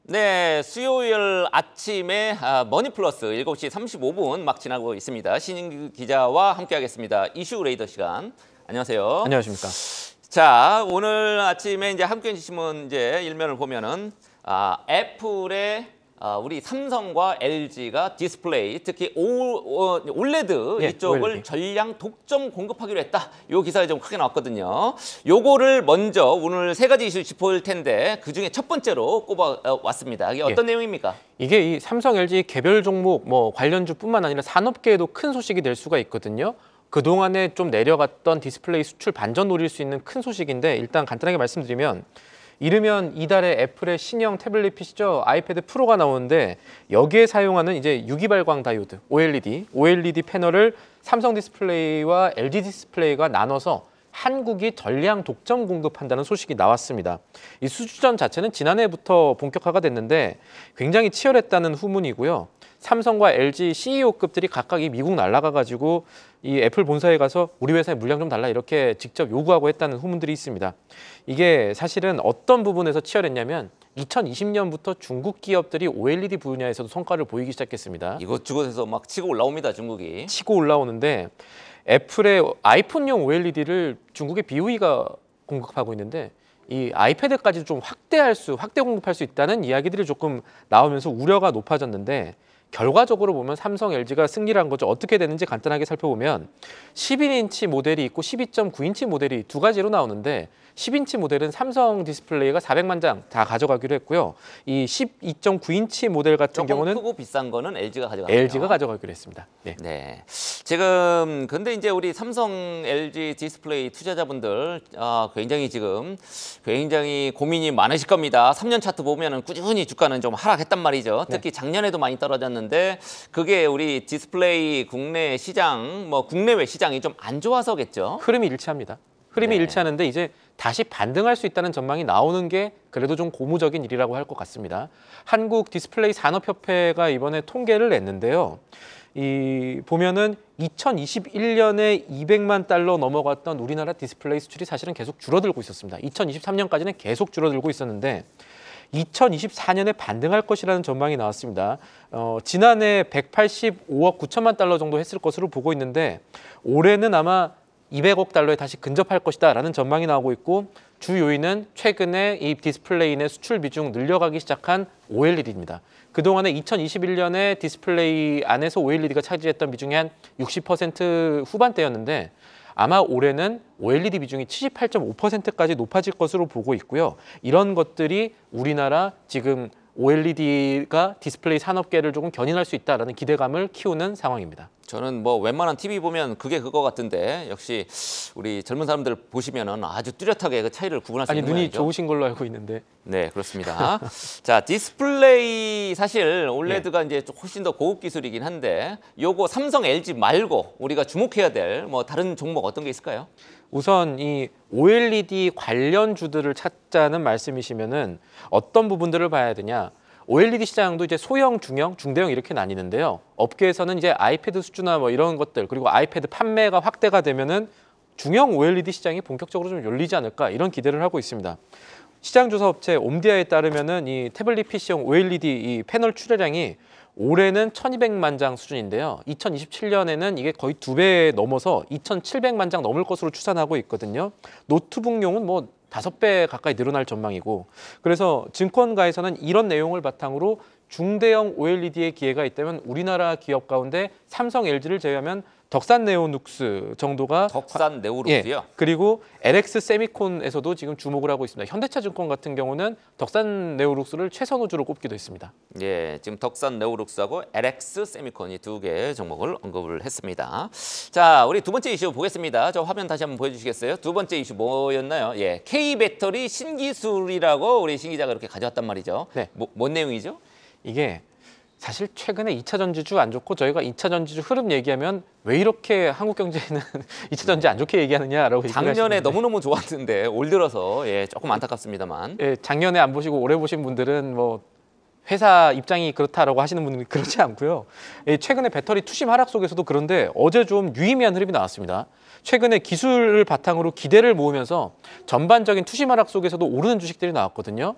네, 수요일 아침에 머니플러스 7시 35분 막 지나고 있습니다. 신인규 기자와 함께하겠습니다. 이슈 레이더 시간. 안녕하세요. 안녕하십니까. 자, 오늘 아침에 이제 한국경제 신문 이제 일면을 보면은 애플의 우리 삼성과 LG가 디스플레이, 특히 올레드 이쪽을 OLED. 전량 독점 공급하기로 했다. 이 기사에 좀 크게 나왔거든요. 요거를 먼저 오늘 세 가지 이슈 짚어볼 텐데 그중에 첫 번째로 꼽아왔습니다. 이게 어떤 내용입니까? 이게 이 삼성, LG 개별 종목 관련주뿐만 아니라 산업계에도 큰 소식이 될 수가 있거든요. 그동안에 좀 내려갔던 디스플레이 수출 반전 노릴 수 있는 큰 소식인데 일단 간단하게 말씀드리면 이르면 이달에 애플의 신형 태블릿 PC죠. 아이패드 프로가 나오는데 여기에 사용하는 이제 유기발광 다이오드, OLED 패널을 삼성 디스플레이와 LG 디스플레이가 나눠서 한국이 전량 독점 공급한다는 소식이 나왔습니다. 이 수주전 자체는 지난해부터 본격화가 됐는데 굉장히 치열했다는 후문이고요. 삼성과 LG CEO급들이 각각 이 미국 날아가가지고 이 애플 본사에 가서 우리 회사에 물량 좀 달라 이렇게 직접 요구하고 했다는 후문들이 있습니다. 이게 사실은 어떤 부분에서 치열했냐면 2020년부터 중국 기업들이 OLED 분야에서도 성과를 보이기 시작했습니다. 이것저것에서 막 치고 올라옵니다, 중국이. 치고 올라오는데 애플의 아이폰용 OLED를 중국의 BOE가 공급하고 있는데 이 아이패드까지 좀 확대 공급할 수 있다는 이야기들이 조금 나오면서 우려가 높아졌는데 결과적으로 보면 삼성, LG가 승리를 한 거죠. 어떻게 되는지 간단하게 살펴보면 11인치 모델이 있고 12.9인치 모델이 두 가지로 나오는데 10인치 모델은 삼성 디스플레이가 400만 장 다 가져가기로 했고요. 이 12.9인치 모델 같은 경우는 크고 비싼 거는 LG가 가져가기로 했습니다. 네. 네. 지금 근데 이제 우리 삼성, LG 디스플레이 투자자분들 굉장히 고민이 많으실 겁니다. 3년 차트 보면은 꾸준히 주가는 좀 하락했단 말이죠. 특히 작년에도 많이 떨어졌는데 그게 우리 디스플레이 국내 시장, 국내외 시장이 좀 안 좋아서겠죠. 흐름이 일치합니다. 흐름이 일치하는데 이제 다시 반등할 수 있다는 전망이 나오는 게 그래도 좀 고무적인 일이라고 할 것 같습니다. 한국 디스플레이 산업협회가 이번에 통계를 냈는데요. 보면은 2021년에 200만 달러 넘어갔던 우리나라 디스플레이 수출이 사실은 계속 줄어들고 있었습니다. 2023년까지는 계속 줄어들고 있었는데 2024년에 반등할 것이라는 전망이 나왔습니다. 지난해 185억 9천만 달러 정도 했을 것으로 보고 있는데 올해는 아마 200억 달러에 다시 근접할 것이다라는 전망이 나오고 있고 주 요인은 최근에 이 디스플레이 내 수출 비중 늘려가기 시작한 OLED입니다. 그동안에 2021년에 디스플레이 안에서 OLED가 차지했던 비중이 한 60% 후반대였는데 아마 올해는 OLED 비중이 78.5%까지 높아질 것으로 보고 있고요. 이런 것들이 우리나라 지금 OLED가 디스플레이 산업계를 조금 견인할 수 있다는 기대감을 키우는 상황입니다. 저는 웬만한 TV 보면 그게 그거 같은데 역시 우리 젊은 사람들 보시면은 아주 뚜렷하게 그 차이를 구분할 수 있는 눈이 모양이죠. 좋으신 걸로 알고 있는데. 네, 그렇습니다. 자, 디스플레이 사실 OLED가 이제 훨씬 더 고급 기술이긴 한데 요거 삼성, LG 말고 우리가 주목해야 될 다른 종목 어떤 게 있을까요? 우선 이 OLED 관련주들을 찾자는 말씀이시면은 어떤 부분들을 봐야 되냐? OLED 시장도 이제 소형, 중형, 중대형 이렇게 나뉘는데요. 업계에서는 이제 아이패드 수주나 이런 것들 그리고 아이패드 판매가 확대가 되면은 중형 OLED 시장이 본격적으로 좀 열리지 않을까 이런 기대를 하고 있습니다. 시장 조사 업체 옴디아에 따르면은 이 태블릿 PC용 OLED 이 패널 출하량이 올해는 1,200만 장 수준인데요. 2027년에는 이게 거의 2배 넘어서 2,700만 장 넘을 것으로 추산하고 있거든요. 노트북용은 5배 가까이 늘어날 전망이고 그래서 증권가에서는 이런 내용을 바탕으로 중대형 OLED의 기회가 있다면 우리나라 기업 가운데 삼성, LG를 제외하면 덕산 네오눅스 정도가 덕산 네오눅스요? 그리고 LX 세미콘에서도 지금 주목을 하고 있습니다. 현대차증권 같은 경우는 덕산 네오눅스를 최선 호주로 꼽기도 했습니다. 예, 지금 덕산 네오눅스하고 LX 세미콘이 두 개의 종목을 언급을 했습니다. 자, 우리 두 번째 이슈 보겠습니다. 저 화면 다시 한번 보여주시겠어요? 두 번째 이슈 뭐였나요? 예, K배터리 신기술이라고 우리 신 기자가 이렇게 가져왔단 말이죠. 네. 뭔 내용이죠? 이게 사실 최근에 2차 전지주 안 좋고 저희가 2차 전지주 흐름 얘기하면 왜 이렇게 한국 경제는 2차 전지 안 좋게 얘기하느냐라고 작년에 너무너무 좋았는데 올 들어서 조금 안타깝습니다만. 작년에 안 보시고 올해 보신 분들은 회사 입장이 그렇다라고 하시는 분들은 그렇지 않고요. 최근에 배터리 투심 하락 속에서도 그런데 어제 좀 유의미한 흐름이 나왔습니다. 최근에 기술을 바탕으로 기대를 모으면서 전반적인 투심 하락 속에서도 오르는 주식들이 나왔거든요.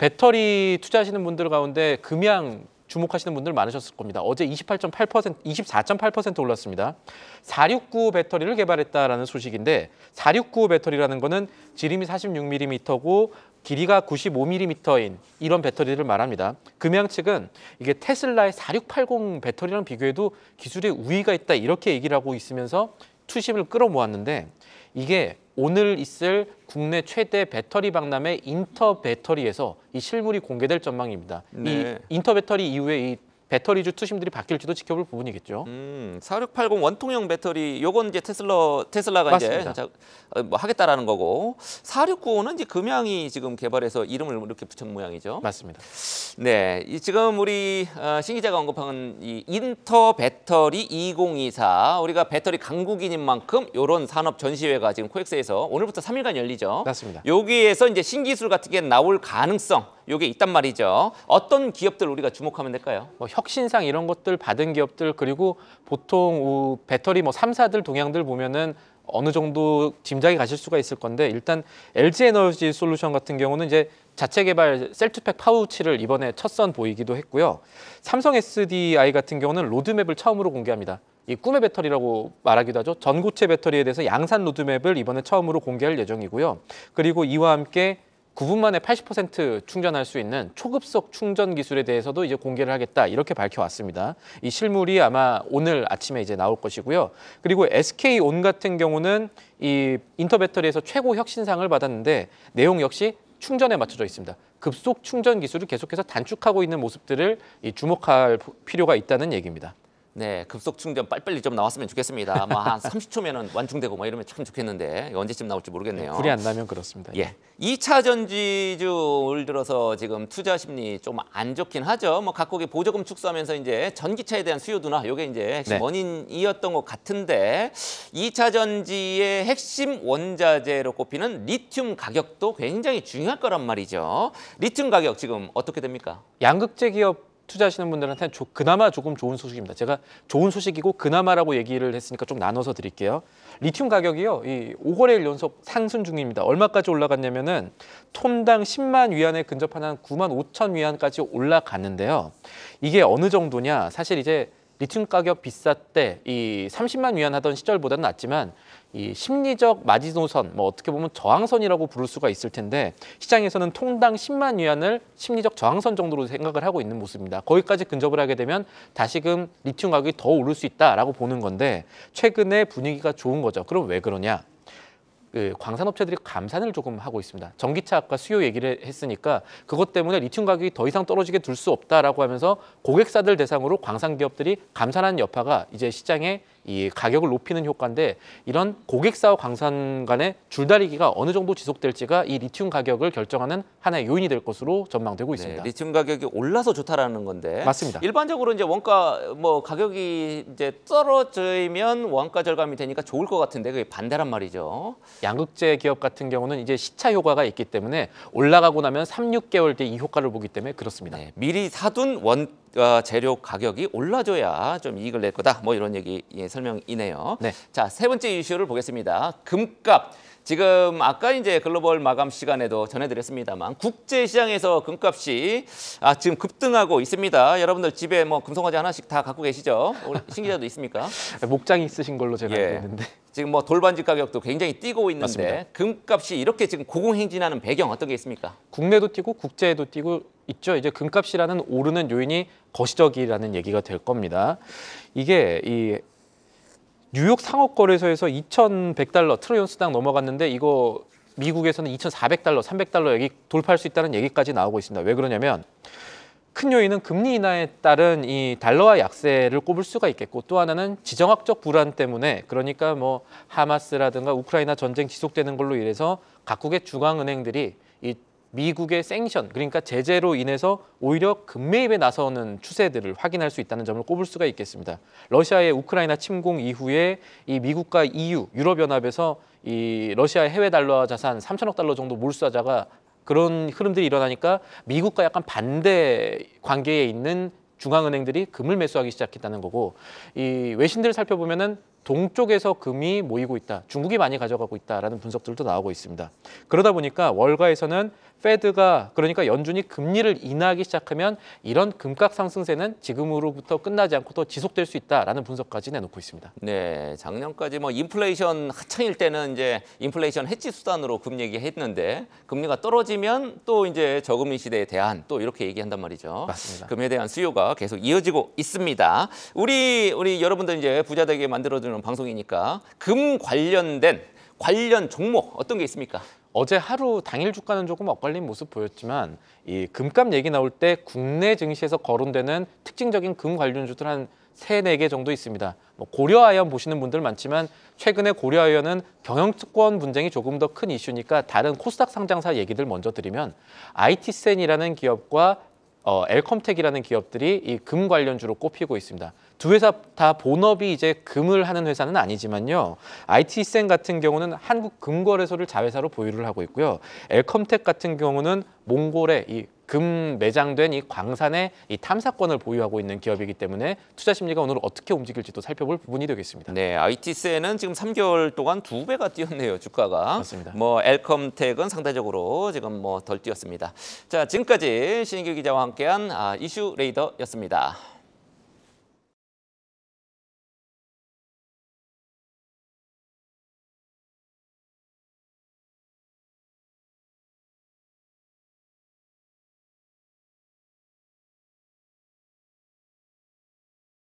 배터리 투자하시는 분들 가운데 금양 주목하시는 분들 많으셨을 겁니다. 어제 24.8% 올랐습니다. 4695 배터리를 개발했다라는 소식인데 4695 배터리라는 거는 지름이 46mm고 길이가 95mm인 이런 배터리를 말합니다. 금양 측은 이게 테슬라의 4680 배터리랑 비교해도 기술에 우위가 있다 이렇게 얘기를 하고 있으면서 투심을 끌어모았는데 이게 오늘 있을 국내 최대 배터리 박람회 인터 배터리에서 이 실물이 공개될 전망입니다. 네. 이 인터 배터리 이후에 이 배터리주 투심들이 바뀔지도 지켜볼 부분이겠죠. 4680 원통형 배터리 요건 이제 테슬라가 맞습니다. 이제 뭐 하겠다라는 거고 4695는 이제 금양이 지금 개발해서 이름을 이렇게 붙인 모양이죠. 맞습니다. 네, 지금 우리 신 기자가 언급한 이 인터 배터리 2024 우리가 배터리 강국인인 만큼 이런 산업 전시회가 지금 코엑스에서 오늘부터 3일간 열리죠. 맞습니다. 여기에서 이제 신기술 같은 게 나올 가능성 요게 있단 말이죠. 어떤 기업들 우리가 주목하면 될까요? 뭐 혁신상 이런 것들 받은 기업들 그리고 보통 배터리 뭐 3사들 동향들 보면은 어느 정도 짐작이 가실 수가 있을 건데 일단 LG 에너지 솔루션 같은 경우는 이제 자체 개발 셀투팩 파우치를 이번에 첫 선 보이기도 했고요. 삼성 SDI 같은 경우는 로드맵을 처음으로 공개합니다. 이 꿈의 배터리라고 말하기도 하죠. 전고체 배터리에 대해서 양산 로드맵을 이번에 처음으로 공개할 예정이고요. 그리고 이와 함께 9분 만에 80% 충전할 수 있는 초급속 충전 기술에 대해서도 이제 공개를 하겠다 이렇게 밝혀왔습니다. 이 실물이 아마 오늘 아침에 이제 나올 것이고요. 그리고 SK온 같은 경우는 이 인터 배터리에서 최고 혁신상을 받았는데 내용 역시 충전에 맞춰져 있습니다. 급속 충전 기술을 계속해서 단축하고 있는 모습들을 주목할 필요가 있다는 얘기입니다. 네, 급속 충전 빨리빨리 좀 나왔으면 좋겠습니다. 뭐 한 30초면은 완충되고 뭐 이러면 참 좋겠는데 이거 언제쯤 나올지 모르겠네요. 불이 안 나면 그렇습니다. 예, 2차 전지주 올 들어서 지금 투자 심리 좀 안 좋긴 하죠. 뭐 각국이 보조금 축소하면서 이제 전기차에 대한 수요 둔화 요게 이제 핵심 네. 원인이었던 것 같은데 2차 전지의 핵심 원자재로 꼽히는 리튬 가격도 굉장히 중요할 거란 말이죠. 리튬 가격 지금 어떻게 됩니까? 양극재 기업 투자하시는 분들한테는 그나마 조금 좋은 소식입니다. 제가 좋은 소식이고 그나마라고 얘기를 했으니까 좀 나눠서 드릴게요. 리튬 가격이요. 이 5거래일 연속 상승 중입니다. 얼마까지 올라갔냐면은 톤당 10만 위안에 근접하는 9만 5천 위안까지 올라갔는데요. 이게 어느 정도냐? 사실 이제 리튬 가격 비쌀 때 이 30만 위안 하던 시절보다는 낫지만 이 심리적 마지노선, 뭐 어떻게 보면 저항선이라고 부를 수가 있을 텐데 시장에서는 통당 10만 위안을 심리적 저항선 정도로 생각을 하고 있는 모습입니다. 거기까지 근접을 하게 되면 다시금 리튬 가격이 더 오를 수 있다라고 보는 건데 최근에 분위기가 좋은 거죠. 그럼 왜 그러냐? 광산업체들이 감산을 조금 하고 있습니다. 전기차 아까 수요 얘기를 했으니까 그것 때문에 리튬 가격이 더 이상 떨어지게 둘 수 없다라고 하면서 고객사들 대상으로 광산 기업들이 감산하는 여파가 이제 시장에 이 가격을 높이는 효과인데 이런 고객사와 광산 간의 줄다리기가 어느 정도 지속될지가 이 리튬 가격을 결정하는 하나의 요인이 될 것으로 전망되고 있습니다. 네, 리튬 가격이 올라서 좋다라는 건데 맞습니다. 일반적으로 이제 원가 뭐 가격이 이제 떨어지면 원가 절감이 되니까 좋을 것 같은데 그게 반대란 말이죠. 양극재 기업 같은 경우는 이제 시차 효과가 있기 때문에 올라가고 나면 3, 6개월 뒤에 이 효과를 보기 때문에 그렇습니다. 네, 미리 사둔 재료 가격이 올라줘야 좀 이익을 낼 거다. 뭐 이런 얘기 설명이네요. 네. 자, 세 번째 이슈를 보겠습니다. 금값. 지금 아까 이제 글로벌 마감 시간에도 전해드렸습니다만 국제 시장에서 금값이 지금 급등하고 있습니다. 여러분들 집에 뭐 금송아지 하나씩 다 갖고 계시죠? 우리 신 기자도 있습니까? 목장이 있으신 걸로 제가 예. 알고 있는데 지금 뭐 돌반지 가격도 굉장히 뛰고 있는데 맞습니다. 금값이 이렇게 지금 고공행진하는 배경 어떤 게 있습니까? 국내도 뛰고 국제에도 뛰고 있죠. 이제 금값이라는 오르는 요인이 거시적이라는 얘기가 될 겁니다. 이게 이 뉴욕 상업거래소에서 2,100달러 트로이온스당 넘어갔는데 이거 미국에서는 2,400달러, 300달러 얘기 돌파할 수 있다는 얘기까지 나오고 있습니다. 왜 그러냐면 큰 요인은 금리 인하에 따른 이 달러화 약세를 꼽을 수가 있겠고 또 하나는 지정학적 불안 때문에 그러니까 뭐 하마스라든가 우크라이나 전쟁 지속되는 걸로 인해서 각국의 중앙은행들이 이 미국의 생션 그러니까 제재로 인해서 오히려 금매입에 나서는 추세들을 확인할 수 있다는 점을 꼽을 수가 있겠습니다. 러시아의 우크라이나 침공 이후에 이 미국과 EU, 유럽연합에서 이 러시아의 해외 달러 자산 3천억 달러 정도 몰수하자가 그런 흐름들이 일어나니까 미국과 약간 반대 관계에 있는 중앙은행들이 금을 매수하기 시작했다는 거고 이 외신들을 살펴보면은 동쪽에서 금이 모이고 있다. 중국이 많이 가져가고 있다라는 분석들도 나오고 있습니다. 그러다 보니까 월가에서는 페드가 그러니까 연준이 금리를 인하하기 시작하면 이런 금값 상승세는 지금으로부터 끝나지 않고 더 지속될 수 있다라는 분석까지 내놓고 있습니다. 네, 작년까지 뭐 인플레이션 한창일 때는 이제 인플레이션 해지 수단으로 금리 얘기했는데 금리가 떨어지면 또 이제 저금리 시대에 대한 또 이렇게 얘기한단 말이죠. 맞습니다. 금리에 대한 수요가 계속 이어지고 있습니다. 우리 여러분들 이제 부자 되게 만들어주는 방송이니까 금 관련 종목 어떤 게 있습니까? 어제 하루 당일 주가는 조금 엇갈린 모습 보였지만 이 금값 얘기 나올 때 국내 증시에서 거론되는 특징적인 금 관련주들 한 3-4개 정도 있습니다. 뭐 고려아연 보시는 분들 많지만 최근에 고려아연은 경영권 분쟁이 조금 더 큰 이슈니까 다른 코스닥 상장사 얘기들 먼저 드리면 IT센이라는 기업과 엘컴텍이라는 기업들이 이 금 관련주로 꼽히고 있습니다. 두 회사 다 본업이 이제 금을 하는 회사는 아니지만요. IT센 같은 경우는 한국금거래소를 자회사로 보유를 하고 있고요. 엘컴텍 같은 경우는 몽골에 이 금 매장된 이 광산의 이 탐사권을 보유하고 있는 기업이기 때문에 투자 심리가 오늘 어떻게 움직일지도 살펴볼 부분이 되겠습니다. 네, IT센은 지금 3개월 동안 2배가 뛰었네요, 주가가. 맞습니다. 뭐 엘컴텍은 상대적으로 지금 뭐 덜 뛰었습니다. 자, 지금까지 신인규 기자와 함께한 이슈 레이더였습니다.